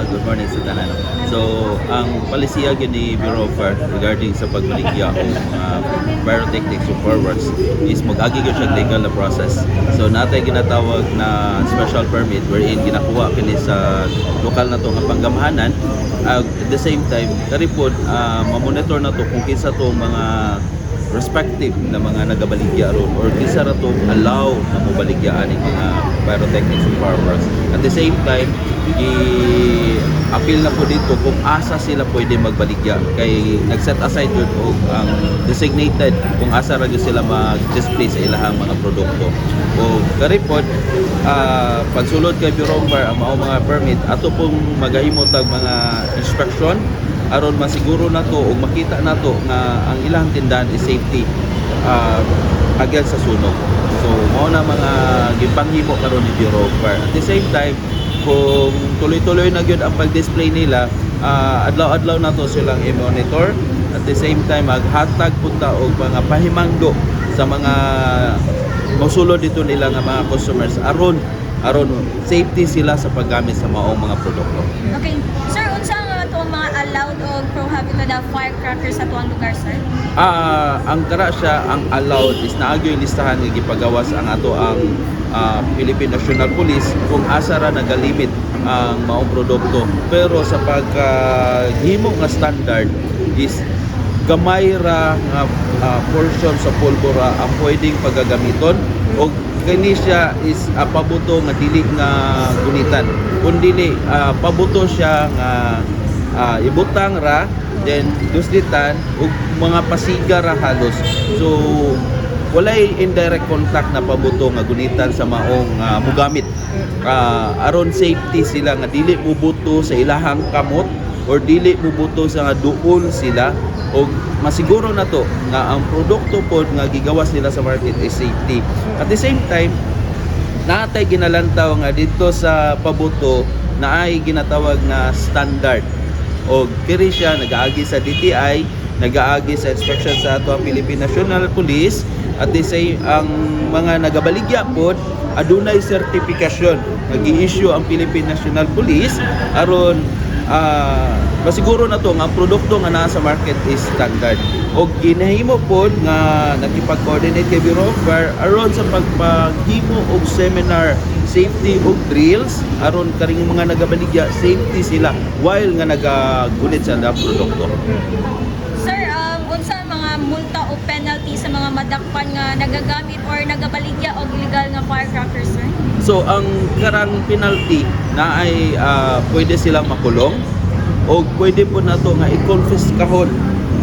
good morning sa tanan. So, ang palisiya gyud ni Bureau of Fire regarding sa pagbaligya o mga pyrotechnics o fireworks is mag-agi gyud siya legal na process. So, natay ginatawag na special permit wherein ginakuha kini sa lokal na to nga panggamahanan. At the same time, karipod ma-monitor na to kung kinsa to mga respective na mga nagabaligya ron or kinsa ra to allow na mobaligyan ng mga pyrotechnics and fireworks. At the same time, i-appeal na po dito kung asa sila pwede magbaligya kay nag-set aside yun o ang designated kung asa ra gyud sila mag-display sa ilahang mga produkto. O karipod pagsulod kay Bureau of Fire ang mga permit ato pong magahimo tag mga inspection aron masiguro na to o makita na to nga ang ilang tindahan is safety against sa sunog. So mao na mga gipanghimo karon ni Bureau of Fire. At the same time, kung tuloy-tuloy na gyud ang pag-display nila, adlaw-adlaw na to silang i-monitor. At the same time, maghatag punta og mga pahimangdo sa mga mosulod dito nila nga mga customers aron safety sila sa paggamit sa maong mga produkto. Okay. Sir, unsa nga to mga allowed o prohibited na firecrackers sa tuwang lugar, sir? Ang kara siya, ang allowed is naagyo yung listahan nga gipagawas ang ato ang Philippine National Police kung asa ra nagalimit ang maong produkto. Pero sa paghimo nga standard is gamay ra nga portion sa pulbura ang pwedeng pagagamiton o kini siya is pabuto nga dili nga gunitan kun dili pabuto siya nga ibutang ra then duslitan ug mga pasiga ra halos. So walay indirect contact na pabuto nga gunitan sa maong mugamit aron safety sila nga dili mubuto sa ilahang kamot or dili mubuto sa nga duol sila o masiguro na to nga ang produkto pod nga gigawas nila sa market is safety. At the same time, natay ginalantaw nga dito sa pabuto na ay ginatawag na standard o kiri siya nagaagi sa DTI, nagaagi sa inspection sa ato ang Philippine National Police. At the same, ang mga nagabaligya pod adunay sertifikasyon nag-i-issue ang Philippine National Police aron masiguro na to nga ang produkto nga naa sa market is standard og ginahimo pod nga nakipag-coordinate kay Bureau of Fire aron sa pagpaghimo og seminar safety og drills aron karing mga nagabaligya safety sila while nga nagagunit sa produkto. Sir, unsa mga multa o penalty sa mga madakpan nga nagagamit or nagabaligya og illegal nga firecrackers, sir? So ang karang penalty na ay pwede silang makulong o pwede po na to nga i-confiscahon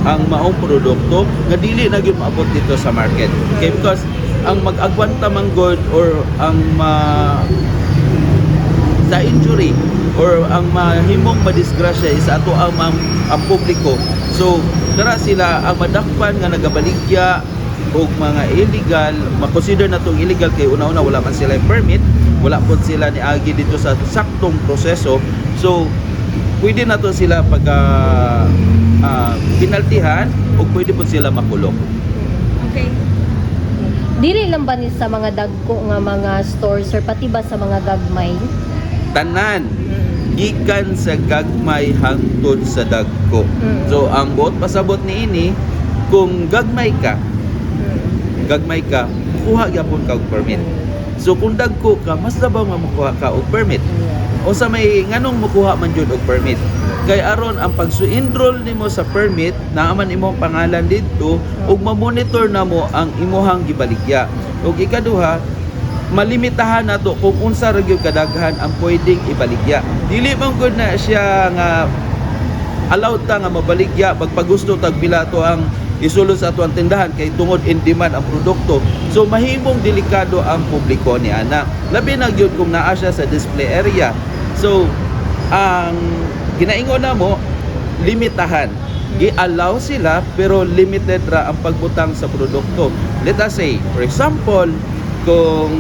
ang maong produkto nga dili na gyud maabot dito sa market. Okay, because ang mag-agwanta man good or ang sa injury or ang mahimong madisgrasya is ato ang publiko. So dara sila ang madakpan nga nagabaligya o mga illegal, makonsider na itong illegal kay una-una wala man sila yung permit, wala po sila niagi dito sa saktong proseso. So pwede na to sila pag pinaltihan o pwede po sila makulong. Okay. Dili lang ba ni sa mga dagko nga mga stores or pati ba sa mga gagmay? Tanan gikan sa gagmay hangtod sa dagko. So ang buot pasabot niini kung gagmay ka, kuha gyapon ka og permit. So kung dagko ka, mas labaw nga makuha ka og permit. O sa may nganong makuha man jud og permit. Kay aron ang pagsu-enroll nimo sa permit, naaman imong pangalan didto ug ma-monitor namo ang imuhang gibaligya. Ug ikaduha, malimitahan nato kung unsa ra gyud kadaghan ang pwedeng ibaligya. Dili man gud na siya nga allowed ta nga mabaligya pagpagusto tag pila to ang isulod sa ato ang tindahan kay tungod in demand ang produkto. So mahimong delikado ang publiko ni ana. Labi na gyud kung naa siya sa display area. So ang ginaingon na mo limitahan. Gi-allow sila pero limited ra ang pagbutang sa produkto. Let us say, for example, kung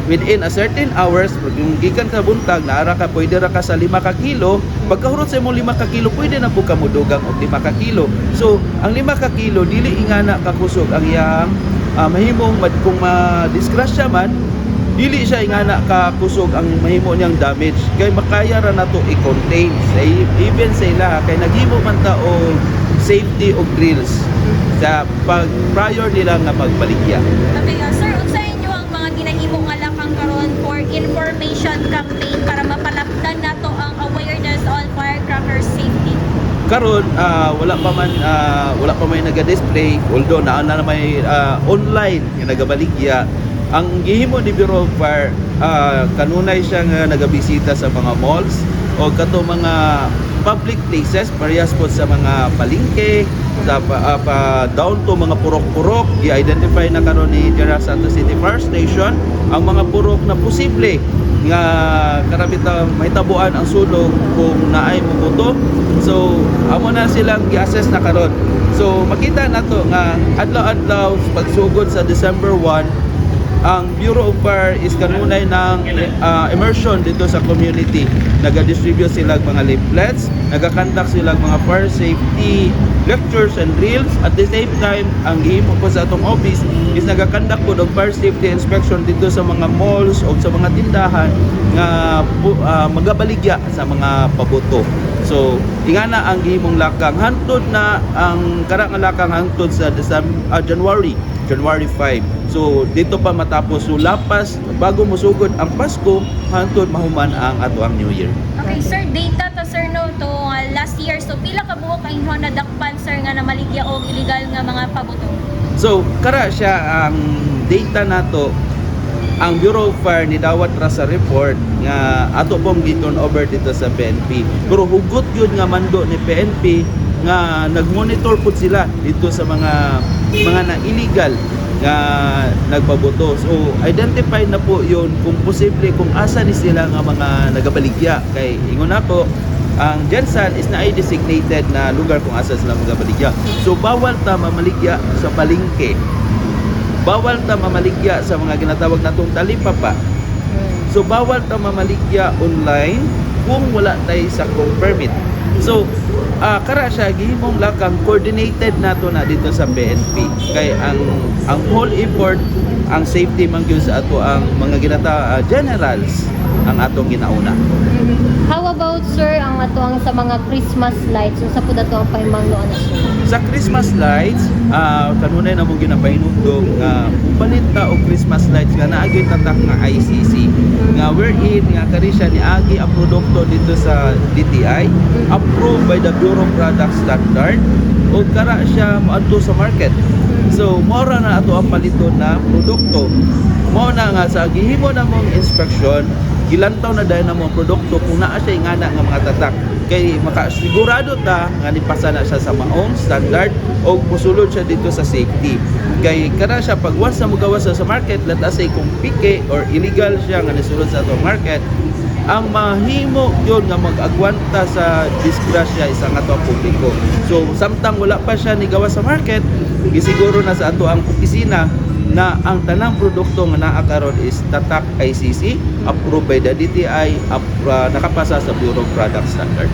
within a certain hours, kung gikan ka buntag, naara ka, pwede ra ka sa 5 ka kilo, pagkahurot sa imong 5 ka kilo, pwede na po ka mudugang og 5 ka kilo. So, ang 5 ka kilo, dili ingana kakusog ang iyang mahimong, kung ma-disgrasya man, dili siya ingana ka kusog ang mahimo niyang damage kay makaya ra nato i-contain even sa ila kay naghimo man ta og safety og drills sa pag prior nila nga magbaligya. Okay, sir, unsa inyo ang mga ginahimo nga lakang karon for information campaign para mapalapdan nato ang awareness on firecracker safety? Karon wala pa may naga-display, although naa na may online nga nagabaligya. Ang gihimo ni Bureau of Fire, kanunay siya nga nagabisita sa mga malls o kato mga public places, parehas po sa mga palengke, sa down to mga purok-purok. I-identify na karon ni General Santos City Fire Station ang mga purok na posible nga karabita may tabuan ang sulog kung naay mubuto. So amo na silang gi-assess na karon. So makita nato nga adlaw-adlaw pagsugod sa December 1 ang Bureau of Fire is kanunay ng immersion dito sa community. Naga-distribute sila mga leaflets, nagakandak sila mga fire safety lectures and drills. At the same time, ang gihimo po sa atong office is nagakandak po ng fire safety inspection dito sa mga malls o sa mga tindahan nga magabaligya sa mga pabuto. So, ingana ang gihimong lakang hantod na ang karang lakang hantod sa January 5. So dito pa matapos, so lapas bago musugod ang Pasko hantod mahuman ang ato ang New Year. Okay, sir, data ta sir no to last year. So pila ka buok ang inyo nadakpan sir nga namaligya og illegal nga mga pabuto? So kara siya ang data nato ang Bureau of Fire ni dawat ra sa report nga ato pong giturn over dito sa PNP. Pero hugot yun nga mando ni PNP nga nagmonitor pud sila dito sa mga na illegal nga nagpaboto. So identify na po yun kung posible kung asa ni sila nga mga nagabaligya. Kay ingon ako ang Jensen is na designated na lugar kung asa sila magabaligya. So bawal ta mamaligya sa palengke. Bawal ta mamaligya sa mga ginatawag natong talipapa. So bawal ta mamaligya online kung wala tay sa permit. So kara siya gihimong lakang coordinated nato na dito sa PNP kay ang whole effort ang safety man gyud sa ato ang mga generals ang atong ginauna. How about sir ang ato ang sa mga Christmas lights unsa pud ato ang pahimangnoan na sir? Sa Christmas lights kanunay na mong ginapahinumdom nga upalit ta og Christmas lights nga naagi tatak nga ICC nga wherein nga kari siya niagi ang produkto dito sa DTI approved by the Bureau of Product Standard o kara siya moadto sa market. So mora na ato ang paliton na produkto. Mao na nga sa gihimo na mong inspection gilantaw na dahil na mong produkto kung naa siya ingana nga mga tatak kay makasigurado ta nga nipasa na siya sa maong standard o musulod siya dito sa safety. Kay kada siya pag once na mugawas sa market, let us say kung pike or illegal siya nga nisulod sa atong market, ang mahimo yun nga mag-agwanta sa disgrasya isang ato ang publiko. So samtang wala pa siya ni gawa sa market, gisiguro na sa ato ang opisina na ang tanang produkto nga naa karon is tatak ICC, approved by the DTI, nakapasa sa Bureau of Product Standard.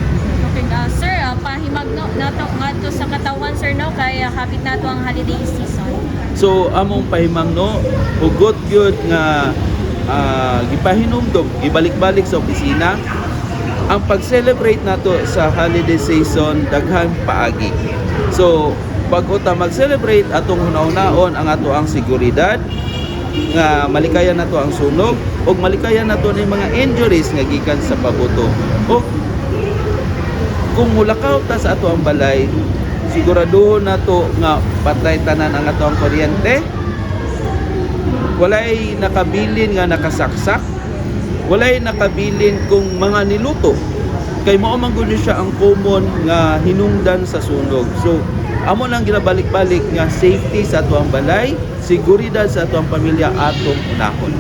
Okay, sir, pahimagno nato ngadto sa katawan sir no kay hapit nato ang holiday season. So among pahimangno hugot gyud nga gipahinumdom gibalik-balik sa opisina ang pag-celebrate nato sa holiday season daghan paagi. So pag uta mag-celebrate atong hunahunahon ang ato ang seguridad nga malikayan nato ang sunog ug malikayan nato ni mga injuries nga gikan sa pabuto. O kung mulakaw ta sa ato ang balay, siguraduhon nato nga patay tanan ang ato ang kuryente. Walay nakabilin nga nakasaksak. Walay nakabilin kung mga niluto. Kay mao man gud siya ang common nga hinungdan sa sunog. So amo nang ginabalik-balik nga safety sa ato ang balay, seguridad sa ato ang pamilya atong unahon.